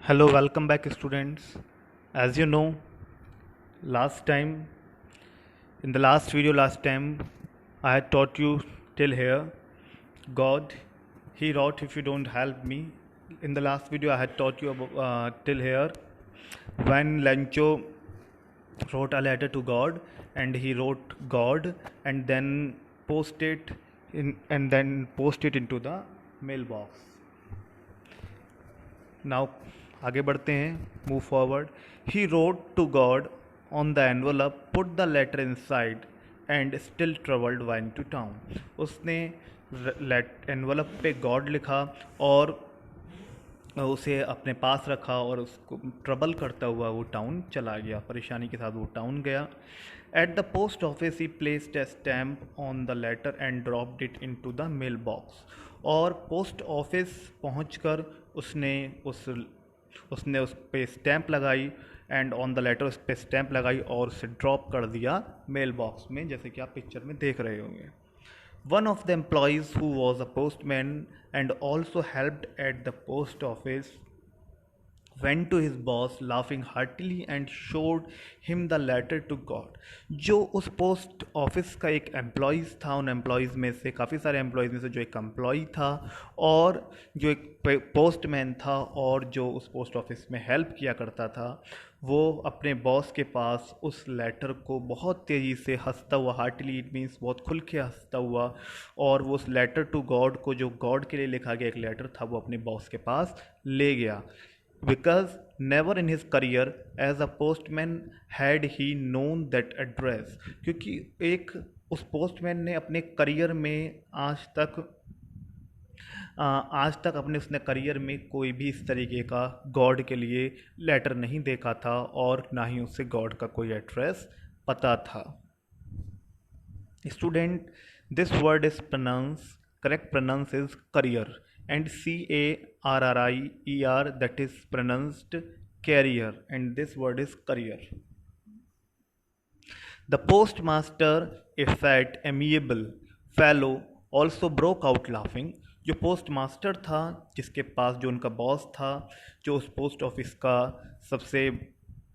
Hello, welcome back, students. As you know, last time, in the last video, last time, I had taught you till here. God, He wrote, if you don't help me. In the last video, I had taught you about, till here. When Lencho wrote a letter to God, and he wrote God, and then post it post it into the mailbox. Now आगे बढ़ते हैं, move forward. He wrote to God on the envelope, put the letter inside and still travelled went to town. उसने envelope पे God लिखा और उसे अपने पास रखा और उसको ट्रबल करता हुआ वो टाउन चला गया, परेशानी के साथ वो टाउन गया. At the post office he placed a stamp on the letter and dropped it into the mailbox. और पोस्ट ऑफिस पहुंचकर उसने उस पर स्टैम्प लगाई एंड ऑन द लेटर उस पर स्टैम्प लगाई और उसे ड्रॉप कर दिया मेल बॉक्स में, जैसे कि आप पिक्चर में देख रहे होंगे. One of the employees, who was a postman and also helped at the post office, went to his boss laughing heartily and showed him the letter to God. जो उस पोस्ट ऑफिस का एक employees था, उन employees में से काफ़ी सारे एम्प्लॉयज़ में से जो एक एम्प्लॉय था और जो एक पोस्टमैन था और जो उस पोस्ट ऑफिस में हेल्प किया करता था, वो अपने बॉस के पास उस लेटर को बहुत तेज़ी से हंसता हुआ, हार्टली इट मीन्स बहुत खुल के हंसता हुआ, और वो उस लेटर टू गॉड को, जो गॉड के लिए लिखा गया एक लेटर था, वो अपने बॉस के पास ले गया. Because never in his career as a postman had he known that address. क्योंकि एक उस पोस्टमैन ने अपने करियर में आज तक अपने उसने करियर में कोई भी इस तरीके का गॉड के लिए लेटर नहीं देखा था और ना ही उससे गॉड का कोई एड्रेस पता था. Student, this word is pronounce, correct pronounce is carrier, and CARRIER, that is pronounced carrier, and this word is career. The postmaster, a fat amiable fellow, also broke out laughing. जो post master था, जिसके पास, जो उनका boss था, जो उस post office का सबसे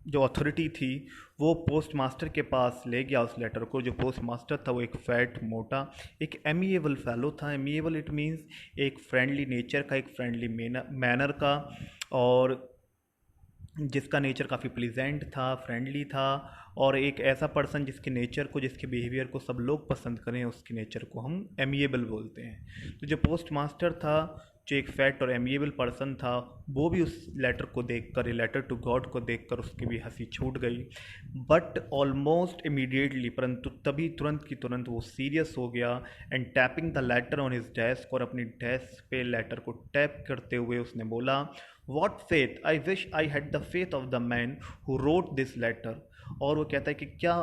जो अथॉरिटी थी, वो पोस्ट मास्टर के पास ले गया उस लेटर को. जो पोस्ट मास्टर था वो एक फैट, मोटा, एक एमिएबल फेलो था. एमिएबल इट मीन्स एक फ्रेंडली नेचर का, एक फ्रेंडली मैनर का, और जिसका नेचर काफ़ी प्लीजेंट था, फ्रेंडली था, और एक ऐसा पर्सन जिसके नेचर को, जिसके बिहेवियर को सब लोग पसंद करें, उसके नेचर को हम एमिएबल बोलते हैं. तो जो पोस्ट मास्टर था, जो एक फैट और एमिएबल पर्सन था, वो भी उस लेटर को देखकर, लेटर टू गॉड को देखकर उसकी भी हंसी छूट गई. बट ऑलमोस्ट इमीडिएटली, परंतु तभी तुरंत की तुरंत वो सीरियस हो गया and tapping the later on his desk, और अपनी डेस्क पे लेटर को टैप करते हुए उसने बोला, what faith, I wish I had the faith of the man who wrote this letter. और वो कहता है कि क्या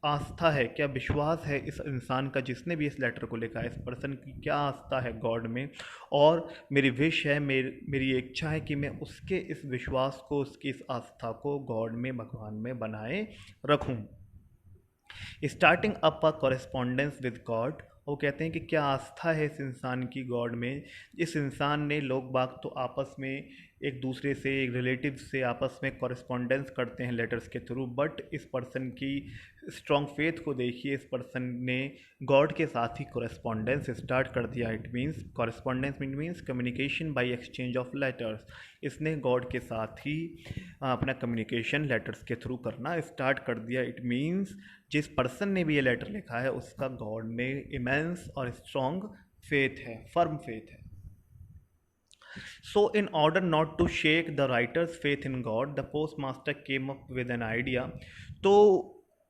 आस्था है, क्या विश्वास है इस इंसान का जिसने भी इस लेटर को लिखा है, इस पर्सन की क्या आस्था है गॉड में, और मेरी विश है, मेरी इच्छा है कि मैं उसके इस विश्वास को, उसकी इस आस्था को गॉड में, भगवान में बनाए रखूं. Starting up a correspondence with God. वो कहते हैं कि क्या आस्था है इस इंसान की गॉड में. इस इंसान ने, लोग बाग तो आपस में एक दूसरे से, एक रिलेटिव से आपस में कॉरेस्पॉन्डेंस करते हैं लेटर्स के थ्रू, बट इस पर्सन की स्ट्रॉन्ग फेथ को देखिए, इस पर्सन ने गॉड के साथ ही कॉरेस्पॉन्डेंस स्टार्ट कर दिया. It means correspondence means communication by exchange of letters. इसने गॉड के साथ ही अपना कम्युनिकेशन लेटर्स के थ्रू करना स्टार्ट कर दिया. इट मीन्स जिस पर्सन ने भी ये लेटर लिखा है उसका गॉड में इमेंस और स्ट्रॉन्ग फेथ है, फर्म फेथ है. So, in order not to shake the writer's faith in God, the postmaster came up with an idea. तो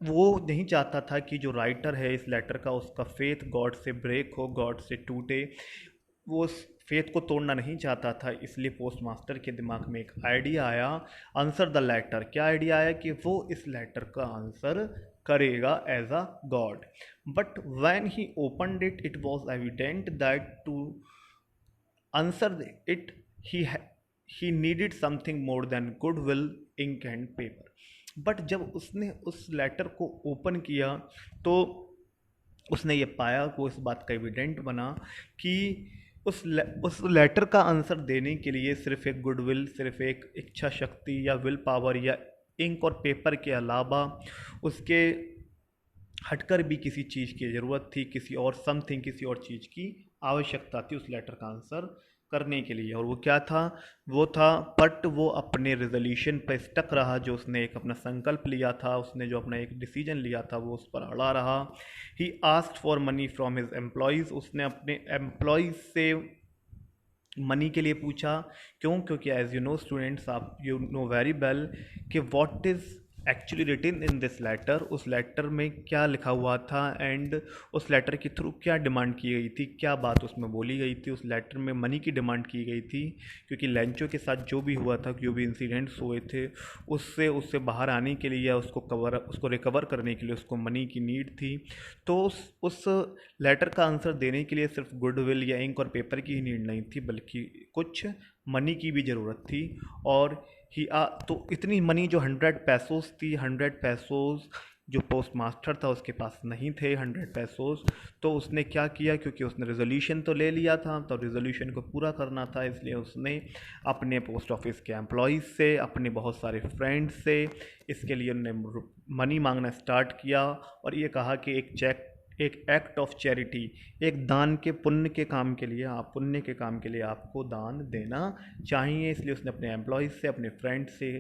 वो नहीं चाहता था कि जो राइटर है इस लेटर का, उसका फेथ गॉड से ब्रेक हो, गॉड से टूटे. वो उस फेथ को तोड़ना नहीं चाहता था, इसलिए पोस्ट मास्टर के दिमाग में एक आइडिया आया, आंसर द लेटर. क्या आइडिया आया कि वो इस लेटर का आंसर करेगा as a God. But when he opened it, it was evident that to answer it, he needed something more than goodwill, ink and paper. But जब उसने उस लेटर को ओपन किया तो उसने ये पाया, वो इस बात का एविडेंट बना कि उस लेटर का आंसर देने के लिए सिर्फ एक गुडविल, सिर्फ एक इच्छा शक्ति या विल पावर या इंक और पेपर के अलावा उसके हटकर भी किसी चीज़ की ज़रूरत थी, किसी और समथिंग, किसी और चीज़ की आवश्यकता थी उस लेटर का आंसर करने के लिए। और वो क्या था? वो था, बट वो अपने रेजोल्यूशन पर स्टक रहा, जो उसने एक अपना संकल्प लिया था, उसने जो अपना एक डिसीजन लिया था वो उस पर अड़ा रहा। He asked for money from his employees, उसने अपने एम्प्लॉयज़ से मनी के लिए पूछा। क्यों? क्योंकि एज यू नो स्टूडेंट्स, आप यू नो वेरी वेल कि what is actually written in this letter, उस लेटर में क्या लिखा हुआ था एंड उस लेटर के थ्रू क्या डिमांड की गई थी, क्या बात उसमें बोली गई थी। उस लेटर में मनी की डिमांड की गई थी, क्योंकि लेंचो के साथ जो भी हुआ था, जो भी इंसिडेंट्स हुए थे, उससे उससे बाहर आने के लिए या उसको रिकवर करने के लिए उसको मनी की नीड थी। तो उस लेटर का आंसर देने के लिए सिर्फ गुडविल या इंक और पेपर की ही नीड नहीं थी, बल्कि कुछ मनी की भी ज़रूरत थी। और तो इतनी मनी जो 100 पैसोस थी, 100 पैसोस जो पोस्ट मास्टर था उसके पास नहीं थे 100 पैसोस। तो उसने क्या किया, क्योंकि उसने रेजोल्यूशन तो ले लिया था, तो रेजोल्यूशन को पूरा करना था, इसलिए उसने अपने पोस्ट ऑफिस के एम्प्लॉयज़ से, अपने बहुत सारे फ्रेंड्स से इसके लिए उन्होंने मनी मांगना स्टार्ट किया। और ये कहा कि एक एक्ट ऑफ चैरिटी, एक दान के पुण्य के काम के लिए, आप पुण्य के काम के लिए आपको दान देना चाहिए। इसलिए उसने अपने एम्प्लॉयज़ से, अपने फ्रेंड से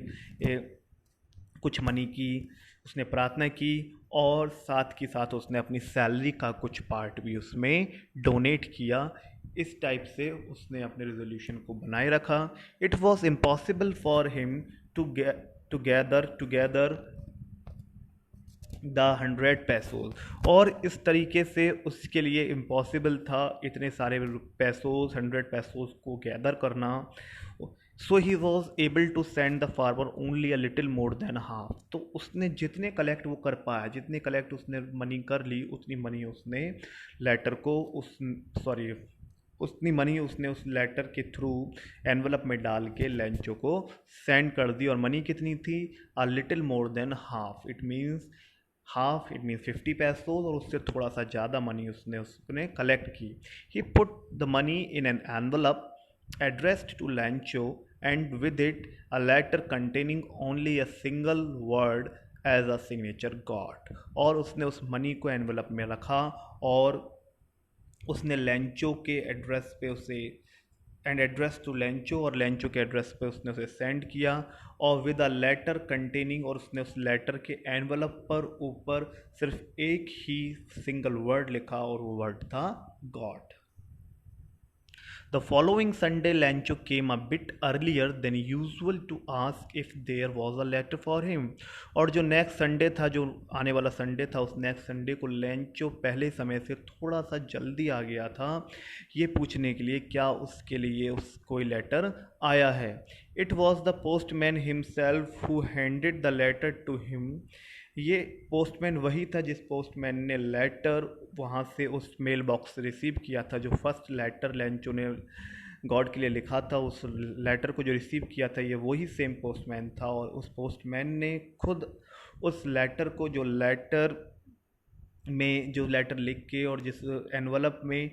कुछ मनी की उसने प्रार्थना की, और साथ के साथ उसने अपनी सैलरी का कुछ पार्ट भी उसमें डोनेट किया। इस टाइप से उसने अपने रेजोल्यूशन को बनाए रखा। It was impossible for him to gather the 100 pesos, और इस तरीके से उसके लिए इम्पॉसिबल था इतने सारे पैसोज, 100 पैसोज को गैदर करना। So he was able to send the farmer only a little more than half. तो उसने जितने कलेक्ट वो कर पाया, जितने कलेक्ट उसने मनी कर ली, उतनी मनी उसने लेटर को उतनी मनी उसने उस लेटर के थ्रू एनवलप में डाल के लेंचो को सेंड कर दी। और मनी कितनी थी? A little more than half. It means 50 पैसोज, और उससे थोड़ा सा ज़्यादा मनी उसने कलेक्ट की। He put the money in an envelope addressed to Lancho, and with it a letter containing only a single word as a signature got। और उसने उस मनी को एनवलप में रखा, और उसने लेंचो के एड्रेस पे उसे एंड एड्रेस टू लेंचो, और लेंचो के एड्रेस पे उसने उसे सेंड किया। और विद अ लेटर कंटेनिंग, और उसने उस लेटर के एनवलप पर ऊपर सिर्फ एक ही सिंगल वर्ड लिखा, और वो वर्ड था God. The following Sunday, Lancho came a bit earlier than usual to ask if there was a letter for him। और जो नेक्स्ट संडे था, जो आने वाला संडे था, उस नेक्स्ट संडे को लेंचो पहले समय से थोड़ा सा जल्दी आ गया था, ये पूछने के लिए क्या उसके लिए कोई लेटर आया है। It was the postman himself who handed the letter to him. ये पोस्टमैन वही था जिस पोस्टमैन ने लेटर वहाँ से उस मेल बॉक्स से रिसीव किया था। जो फर्स्ट लेटर लेंचो ने गॉड के लिए लिखा था, उस लेटर को जो रिसीव किया था, ये वही सेम पोस्टमैन था। और उस पोस्टमैन ने खुद उस लेटर को, जो लेटर लिख के और जिस एनवलप में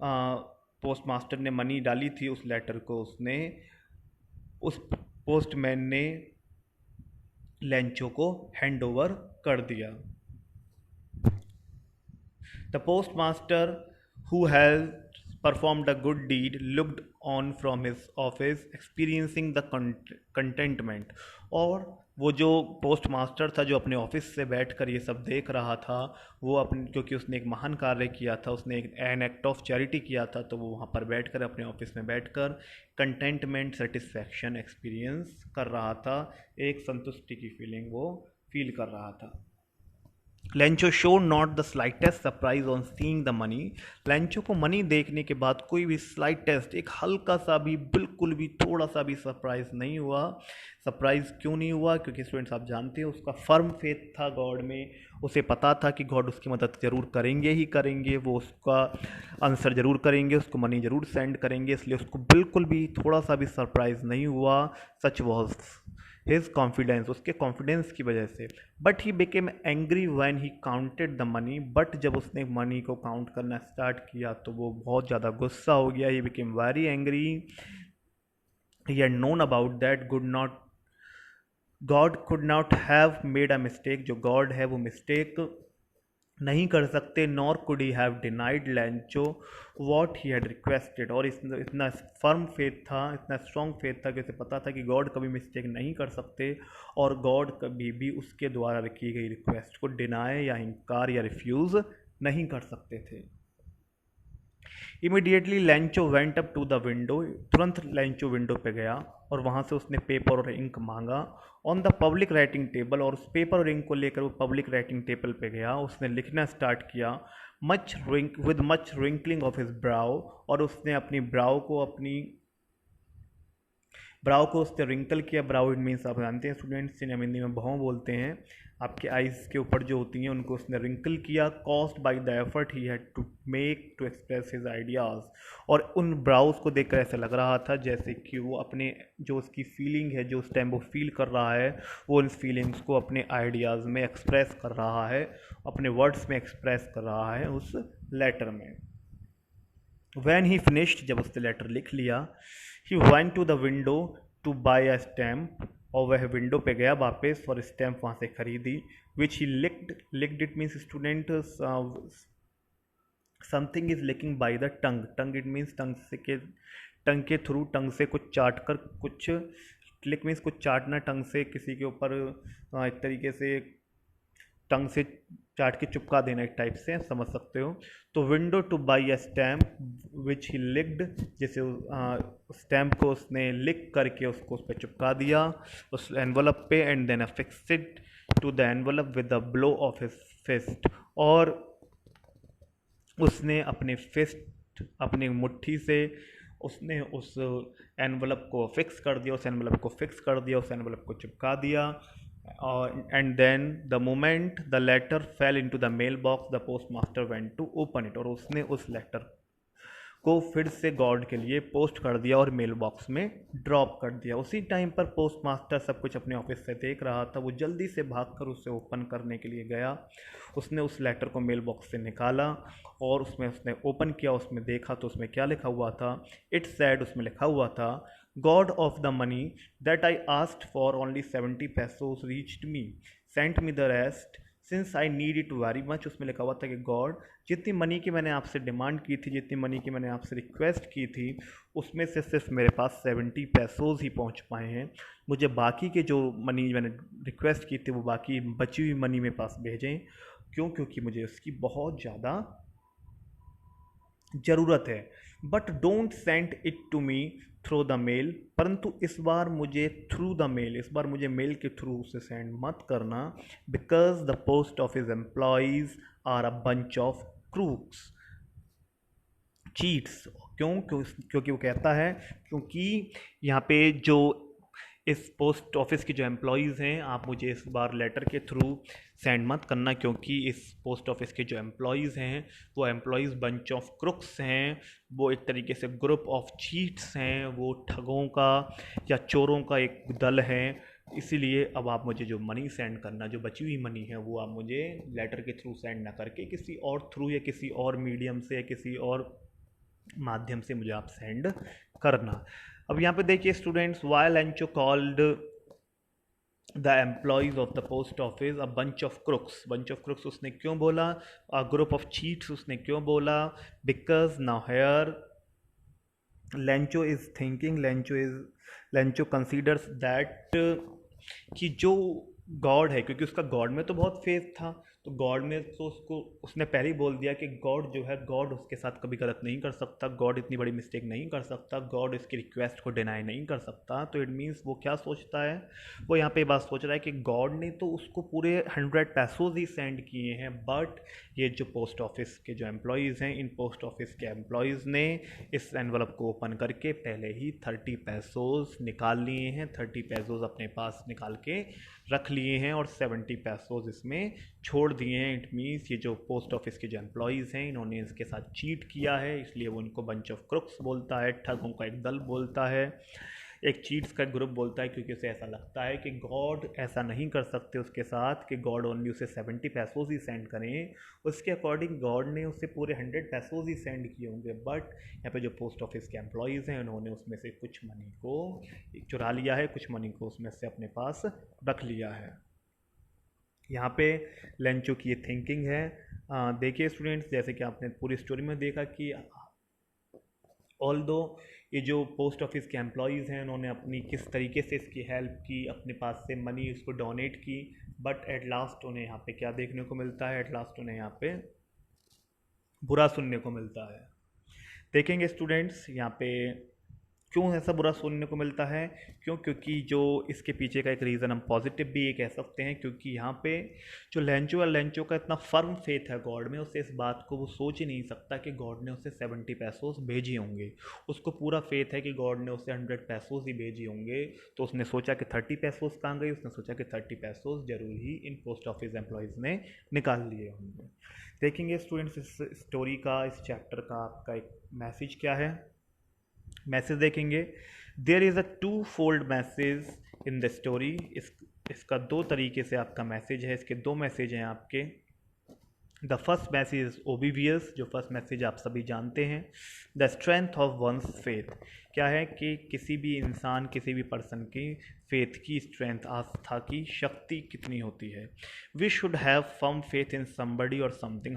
पोस्ट मास्टर ने मनी डाली थी, उस लेटर को उस पोस्टमैन ने लेंचो को हैंड ओवर कर दिया। The post master who has performed a good deed looked on from his office experiencing the contentment। और वो जो पोस्ट मास्टर था, जो अपने ऑफिस से बैठकर ये सब देख रहा था, वो अपने, क्योंकि उसने एक महान कार्य किया था, उसने एन एक्ट ऑफ चैरिटी किया था, तो वो वहाँ पर बैठकर, अपने ऑफिस में बैठकर कंटेंटमेंट, सेटिस्फैक्शन एक्सपीरियंस कर रहा था। एक संतुष्टि की फीलिंग वो फील कर रहा था। Lencho show not the slightest surprise on seeing the money. Lencho को मनी देखने के बाद कोई भी स्लाइटेस्ट, एक हल्का सा भी, बिल्कुल भी थोड़ा सा भी सरप्राइज नहीं हुआ। सरप्राइज क्यों नहीं हुआ? क्योंकि स्टूडेंट्स, आप जानते हैं, उसका फर्म फेथ था गॉड में। उसे पता था कि गॉड उसकी मदद ज़रूर करेंगे ही करेंगे, वो उसका आंसर ज़रूर करेंगे, उसको मनी ज़रूर सेंड करेंगे। इसलिए उसको बिल्कुल भी थोड़ा सा भी सरप्राइज नहीं हुआ। सच वॉज हिज कॉन्फिडेंस, उसके कॉन्फिडेंस की वजह से। But he became angry when he counted the money, but जब उसने मनी को काउंट करना स्टार्ट किया तो वो बहुत ज़्यादा गुस्सा हो गया। He became very angry, he had known about that God could not have made a mistake, जो गॉड है वो मिस्टेक नहीं कर सकते। Nor could he have denied लैंचो what he had requested, और इतना फर्म फेथ था, इतना स्ट्रॉन्ग फेथ था कि उसे पता था कि गॉड कभी मिस्टेक नहीं कर सकते और गॉड कभी भी उसके द्वारा की गई रिक्वेस्ट को डिनाई या इनकार या रिफ्यूज़ नहीं कर सकते थे। Immediately Lencho went up to the window, तुरंत लैंचो विंडो पे गया और वहाँ से उसने पेपर और इंक मांगा on the public writing table, और उस पेपर और इंक को लेकर वो पब्लिक राइटिंग टेबल पे गया, उसने लिखना स्टार्ट किया with much wrinkling of his brow, और उसने अपनी ब्राउ को उसने रिंकल किया। ब्राउ इट मीन्स आप जानते हैं स्टूडेंट्स, जिन्हें हम हिंदी में भौं बोलते हैं, आपके आइज़ के ऊपर जो होती हैं उनको उसने रिंकल किया। Caused by the effort he had to make to express his ideas, और उन ब्राउज को देखकर ऐसा लग रहा था जैसे कि वो अपने जो उसकी फीलिंग है, जो उस टाइम वो फील कर रहा है, वो उन फीलिंग्स को अपने आइडियाज़ में एक्सप्रेस कर रहा है, अपने वर्ड्स में एक्सप्रेस कर रहा है उस लेटर में। वैन ही फिनिश्ड, जब उसने लेटर लिख लिया, he went to the window to buy a stamp, और वह विंडो पे गया वापस और स्टैम्प वहाँ से खरीदी। Which he licked it means student something is licking by the tongue it means tongue के थ्रू, टंग से कुछ चाट कर, कुछ क्लिक मीन्स कुछ चाटना, टंग से किसी के ऊपर एक तरीके से टंग से चाट के चिपका देना, एक टाइप से समझ सकते हो। तो window two by a stamp which he licked, जैसे स्टैम्प को उसने लिख करके उसको उस पर चिपका दिया उस एनवलप पे, and then affixed to the envelope with the blow of his fist, और उसने अपने फिस्ट, अपनी मुट्ठी से उसने उस एनवलप को फिक्स कर दिया, उस एनवलप को चिपका दिया। And then the moment the letter fell into the mailbox the postmaster went to open it, और उसने उस लेटर को फिर से गॉड के लिए पोस्ट कर दिया और मेल बॉक्स में ड्रॉप कर दिया। उसी टाइम पर पोस्ट मास्टर सब कुछ अपने ऑफिस से देख रहा था, वो जल्दी से भागकर उसे ओपन करने के लिए गया। उसने उस लेटर को मेल बॉक्स से निकाला और उसने ओपन किया, उसमें देखा तो उसमें क्या लिखा हुआ था। इट सैड, उसमें लिखा हुआ था, God of the money that I asked for only 70 pesos reached me, sent me the rest since I need it very much. उसमें लिखा हुआ था कि गॉड, जितनी मनी की मैंने आपसे डिमांड की थी, जितनी मनी की मैंने आपसे रिक्वेस्ट की थी, उसमें से सिर्फ मेरे पास 70 pesos ही पहुंच पाए हैं। मुझे बाकी के जो मनी मैंने रिक्वेस्ट की थी वो बाकी बची हुई मनी मेरे पास भेजें। क्यों? क्योंकि मुझे उसकी बहुत ज़्यादा ज़रूरत है। But don't send it to me through the mail, परंतु इस बार मुझे थ्रू द मेल, इस बार मुझे मेल के थ्रू उसे सेंड मत करना। Because the post office employees are a bunch of crooks, cheats. क्योंकि वो कहता है, क्योंकि यहाँ पे जो इस पोस्ट ऑफिस की जो एम्प्लॉयज़ हैं, आप मुझे इस बार लेटर के थ्रू सेंड मत करना, क्योंकि इस पोस्ट ऑफिस के जो एम्प्लॉयज़ हैं वो एम्प्लॉयज़ बंच ऑफ क्रुक्स हैं, वो एक तरीके से ग्रुप ऑफ चीट्स हैं, वो ठगों का या चोरों का एक दल है। इसीलिए अब आप मुझे जो मनी सेंड करना, जो बची हुई मनी है, वो आप मुझे लेटर के थ्रू सेंड ना करके किसी और थ्रू या किसी और मीडियम से या किसी और माध्यम से मुझे आप सेंड करना। अब यहाँ पे देखिए students, why Lencho called the employees of the post office a bunch of crooks उसने क्यों बोला, ग्रुप ऑफ चीट्स उसने क्यों बोला? Because now here Lencho is thinking, Lencho considers that कि जो गॉड है, क्योंकि उसका गॉड में तो बहुत फेथ था, तो गॉड में तो उसने पहले ही बोल दिया कि गॉड जो है, गॉड उसके साथ कभी गलत नहीं कर सकता, गॉड इतनी बड़ी मिस्टेक नहीं कर सकता, गॉड इसकी रिक्वेस्ट को डिनाई नहीं कर सकता। तो इट मीन्स वो क्या सोचता है, वो यहाँ पे बात सोच रहा है कि गॉड ने तो उसको पूरे 100 pesos ही सेंड किए हैं, बट ये जो पोस्ट ऑफिस के जो एम्प्लॉयज़ हैं, इन पोस्ट ऑफिस के एम्प्लॉयज़ ने इस एनवलप को ओपन करके पहले ही 30 pesos निकाल लिए हैं, 30 pesos अपने पास निकाल के रख लिए हैं और 70 pesos इसमें छोड़ दिए हैं। इट मीन्स ये जो पोस्ट ऑफिस के जो एम्प्लॉयज़ हैं, इन्होंने इसके साथ चीट किया है, इसलिए वो उनको बंच ऑफ क्रुक्स बोलता है, ठगों का एक दल बोलता है। एक चीट्स का ग्रुप बोलता है क्योंकि उसे ऐसा लगता है कि गॉड ऐसा नहीं कर सकते उसके साथ कि गॉड ओनली उसे 70 पैसोज ही सेंड करें। उसके अकॉर्डिंग गॉड ने उसे पूरे 100 पैसोज ही सेंड किए होंगे, बट यहाँ पे जो पोस्ट ऑफिस के एम्प्लॉयज़ हैं उन्होंने उसमें से कुछ मनी को चुरा लिया है, कुछ मनी को उसमें से अपने पास रख लिया है। यहाँ पे लेंचो की ये थिंकिंग है। देखिए स्टूडेंट्स, जैसे कि आपने पूरी स्टोरी में देखा कि ऑल दो ये जो पोस्ट ऑफिस के एम्प्लॉयज़ हैं उन्होंने अपनी किस तरीके से इसकी हेल्प की, अपने पास से मनी इसको डोनेट की, बट एट लास्ट उन्हें यहाँ पे क्या देखने को मिलता है, एट लास्ट उन्हें यहाँ पे बुरा सुनने को मिलता है। देखेंगे स्टूडेंट्स यहाँ पे क्यों ऐसा बुरा सुनने को मिलता है, क्योंकि जो इसके पीछे का एक रीज़न हम पॉजिटिव भी ये कह सकते हैं, क्योंकि यहाँ पे जो लेंचो का इतना फर्म फेथ है गॉड में, उसे इस बात को वो सोच ही नहीं सकता कि गॉड ने उसे 70 पैसोस भेजे होंगे। उसको पूरा फेथ है कि गॉड ने उसे 100 पैसोस ही भेजे होंगे। तो उसने सोचा कि 30 पैसोस कहाँ गई, उसने सोचा कि 30 पैसोस जरूर ही इन पोस्ट ऑफिस एम्प्लॉयज़ ने निकाल लिए होंगे। देखेंगे स्टूडेंट्स इस स्टोरी का, इस चैप्टर का आपका एक मैसेज क्या है। मैसेज देखेंगे, there is a twofold message in the story. इसका दो तरीके से आपका मैसेज है, इसके दो मैसेज हैं आपके। The first message is obvious, जो फर्स्ट मैसेज आप सभी जानते हैं। The strength of one's faith, क्या है कि किसी भी इंसान, किसी भी पर्सन की फेथ की स्ट्रेंथ, आस्था की शक्ति कितनी होती है। We should have firm faith in somebody और समथिंग।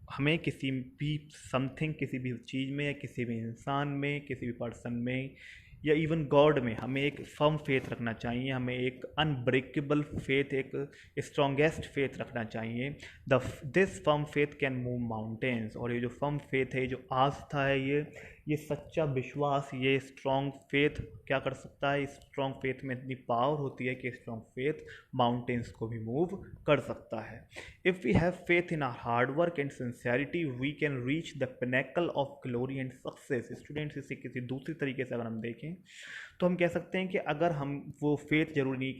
हमें किसी भी समथिंग, किसी भी चीज़ में या किसी भी इंसान में, किसी भी पर्सन में या इवन गॉड में हमें एक फर्म फेथ रखना चाहिए, हमें एक अनब्रेकेबल फेथ, एक स्ट्रॉन्गेस्ट फेथ रखना चाहिए। This firm faith can move mountains. और ये जो फर्म फेथ है, जो आस्था है, ये सच्चा विश्वास, ये स्ट्रॉन्ग फेथ क्या कर सकता है, इस स्ट्रॉन्ग फेथ में इतनी पावर होती है कि स्ट्रॉन्ग फेथ माउंटेन्स को भी मूव कर सकता है। If we have faith in our hard work and sincerity we can reach the pinnacle of glory and success. Students, इसे किसी दूसरी तरीके से अगर हम देखें तो हम कह सकते हैं कि अगर हम वो फेथ जरूरी नहीं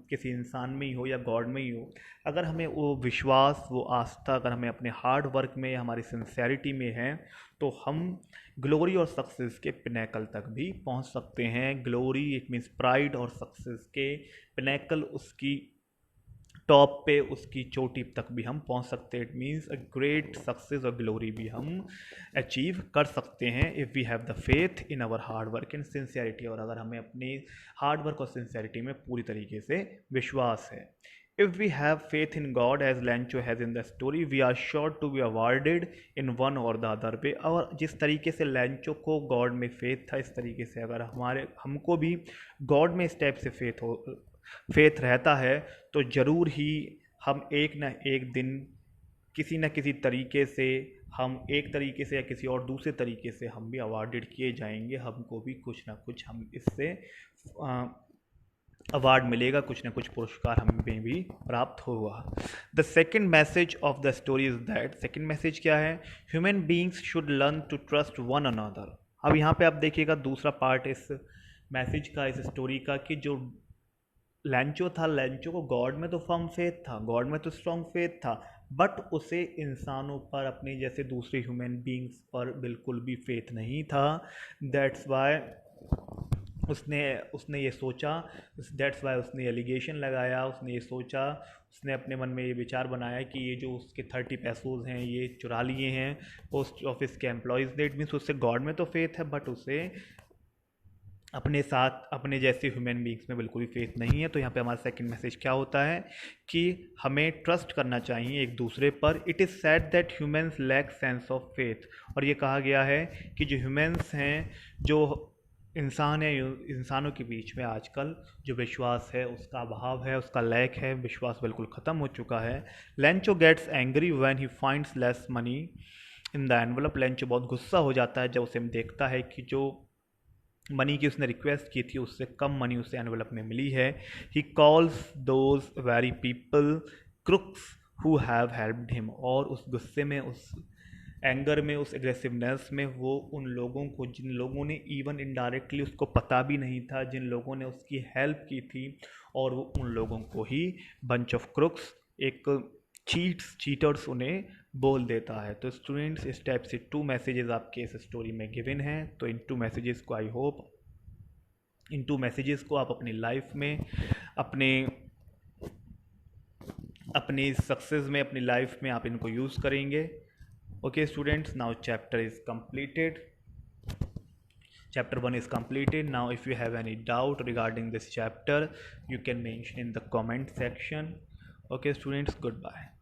किसी इंसान में ही हो या गॉड में ही हो, अगर हमें वो विश्वास, वो आस्था अगर हमें अपने हार्ड वर्क में, हमारी सिंसियरिटी में है, तो हम ग्लोरी और सक्सेस के पिनेकल तक भी पहुंच सकते हैं। ग्लोरी इट मीन्स प्राइड, और सक्सेस के पिनेकल, उसकी टॉप पे, उसकी चोटी तक भी हम पहुंच सकते हैं। It means a great success और ग्लोरी भी हम अचीव कर सकते हैं if we have the faith in our hard work and sincerity. और अगर हमें अपनी हार्ड वर्क और सिंसियरिटी में पूरी तरीके से विश्वास है। If we have faith in God as Lancho has in the story, we are sure to be awarded in one or the other way। और जिस तरीके से लैंचो को गॉड में फेथ था, इस तरीके से अगर हमको भी गॉड में इस टाइप से फेथ रहता है, तो ज़रूर ही हम एक ना एक दिन किसी न किसी तरीके से, हम एक तरीके से या किसी और दूसरे तरीके से हम भी अवार्डेड किए जाएंगे। हमको भी कुछ ना कुछ हम इससे अवार्ड मिलेगा, कुछ ना कुछ पुरस्कार हमें भी प्राप्त होगा। The second message of the story is that, second message क्या है, human beings should learn to trust one another. अब यहाँ पे आप देखिएगा दूसरा पार्ट इस मैसेज का, इस स्टोरी का, कि जो लैंचो था, लैंचो को गॉड में तो फर्म फेथ था, गॉड में तो स्ट्रॉन्ग फेथ था, बट उसे इंसानों पर, अपने जैसे दूसरे ह्यूमन बींग्स पर बिल्कुल भी फेथ नहीं था। दैट्स वाई उसने ये सोचा, दैट्स वाई उसने एलिगेशन लगाया, उसने ये सोचा, उसने अपने मन में ये विचार बनाया कि ये जो उसके 30 पैसोज हैं ये चुरा लिए हैं पोस्ट ऑफिस के एम्प्लॉयज़ ने। इट मीन्स उससे गॉड में तो फेथ है, बट उसे अपने साथ, अपने जैसे ह्यूमन बींग्स में बिल्कुल भी फेथ नहीं है। तो यहाँ पे हमारा सेकंड मैसेज क्या होता है कि हमें ट्रस्ट करना चाहिए एक दूसरे पर। It is said that humans lack sense of faith. और ये कहा गया है कि जो ह्यूमंस हैं, जो इंसान है, इंसानों के बीच में आजकल जो विश्वास है उसका अभाव है, उसका लैक है, विश्वास बिल्कुल ख़त्म हो चुका है। Lencho gets angry when he finds less money in the envelope. Lencho बहुत गुस्सा हो जाता है जब उसे देखता है कि जो मनी की उसने रिक्वेस्ट की थी उससे कम मनी उसे एनवलप में मिली है। He calls those very people crooks who have helped him. और उस गुस्से में, उस एंगर में, उस एग्रेसिवनेस में वो उन लोगों को, जिन लोगों ने इवन इनडायरेक्टली उसको पता भी नहीं था, जिन लोगों ने उसकी हेल्प की थी, और वो उन लोगों को ही बंच ऑफ क्रुक्स, एक चीटर्स उन्हें बोल देता है। तो स्टूडेंट्स, इस टाइप से 2 मैसेजेस आपके इस स्टोरी में गिवन हैं। तो इन 2 मैसेजेस को आई होप इन टू मैसेजेस को आप अपनी लाइफ में, अपने अपनी सक्सेस में, अपनी लाइफ में आप इनको यूज़ करेंगे. Okay students, now chapter is completed. Chapter 1 is completed. Now if you have any doubt regarding this chapter, you can mention in the comment section. Okay students, goodbye.